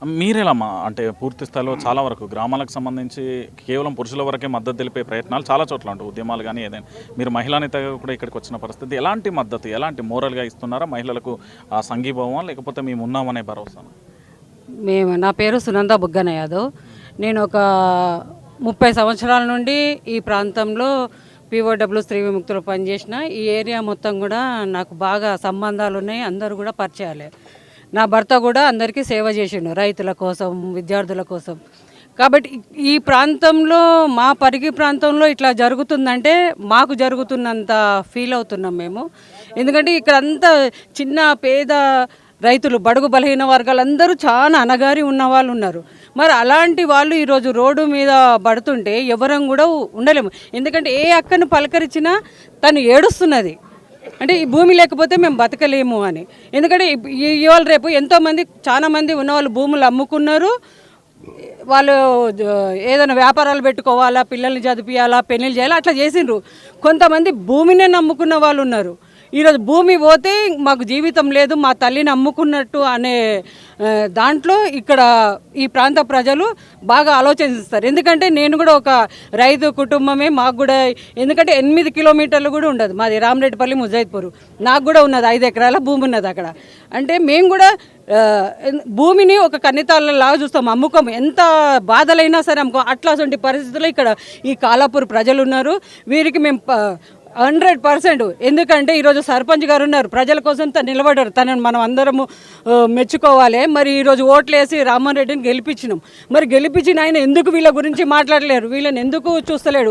మీరెలా అంటే పూర్తి స్థాయిలో చాలా వరకు గ్రామాలకు సంబంధించి కేవలం పురుషుల వరకే మద్దతు తెలిపే ప్రయత్నాలు చాలా చోట్ల ఉంటాయి, ఉద్యమాలు కానీ ఏదైనా. మీరు మహిళా నేతగా కూడా ఇక్కడికి వచ్చిన పరిస్థితి, ఎలాంటి మద్దతు, ఎలాంటి మోరల్గా ఇస్తున్నారా మహిళలకు? ఆ సంఘీభావం లేకపోతే మేము ఉన్నామనే భరోసా? నా పేరు సునంద బుగ్గన యాదవ్. నేను ఒక 30 సంవత్సరాల నుండి ఈ ప్రాంతంలో POW స్త్రీ విముక్తులు పనిచేసిన. ఈ ఏరియా మొత్తం కూడా నాకు బాగా సంబంధాలు ఉన్నాయి, అందరూ కూడా పరిచయాలే. నా భర్త కూడా అందరికీ సేవ చేసిండు, రైతుల కోసం, విద్యార్థుల కోసం. కాబట్టి ఈ ప్రాంతంలో, మా పరిగి ప్రాంతంలో ఇట్లా జరుగుతుందంటే మాకు జరుగుతున్నంత ఫీల్ అవుతున్నాం మేము. ఎందుకంటే ఇక్కడ అంతా చిన్న పేద రైతులు, బడుగు బలహీన వర్గాలందరూ చాలా అనగారి ఉన్న వాళ్ళు ఉన్నారు. మరి అలాంటి వాళ్ళు ఈరోజు రోడ్డు మీద పడుతుంటే ఎవరం కూడా ఉండలేము. ఎందుకంటే ఏ అక్కను పలకరించినా తను ఏడుస్తున్నది, అంటే ఈ భూమి లేకపోతే మేము బతకలేము అని. ఎందుకంటే ఇవాళ రేపు ఎంతోమంది, చాలా మంది ఉన్నవాళ్ళు భూములు అమ్ముకున్నారు. వాళ్ళు ఏదైనా వ్యాపారాలు పెట్టుకోవాలా, పిల్లల్ని చదివియాలా, పెళ్ళిళ్ళు చేయాలా, అట్లా చేసిండ్రు. కొంతమంది భూమినే నమ్ముకున్న వాళ్ళు ఉన్నారు. ఈరోజు భూమి పోతే మాకు జీవితం లేదు, మా తల్లిని అమ్ముకున్నట్టు అనే దాంట్లో ఇక్కడ ఈ ప్రాంత ప్రజలు బాగా ఆలోచిస్తారు. ఎందుకంటే నేను కూడా ఒక రైతు కుటుంబమే, మాకు కూడా ఎందుకంటే 8 కిలోమీటర్లు కూడా ఉండదు మాది, రామరెడ్డిపల్లి ముజైద్పూర్. నాకు కూడా ఉన్నది 5 ఎకరాల భూమి ఉన్నది అక్కడ. అంటే మేము కూడా భూమిని ఒక కన్నితాళ్ళలాగా చూస్తాం, అమ్ముకోము. ఎంత బాధలైనా సరే అమ్ముకో. అట్లాంటి పరిస్థితుల్లో ఇక్కడ ఈ కాలాపూర్ ప్రజలు ఉన్నారు. వీరికి మేము 100%, ఎందుకంటే ఈరోజు సర్పంచ్ గారు ఉన్నారు, ప్రజల కోసం నిలబడ్డారు. తనని మనం అందరము మెచ్చుకోవాలి. మరి ఈరోజు ఓట్లు వేసి రామ్మోహన్ రెడ్డిని గెలిపించినాం. మరి గెలిపించిన ఆయన ఎందుకు వీళ్ళ గురించి మాట్లాడలేరు, వీళ్ళని ఎందుకు చూస్తలేడు?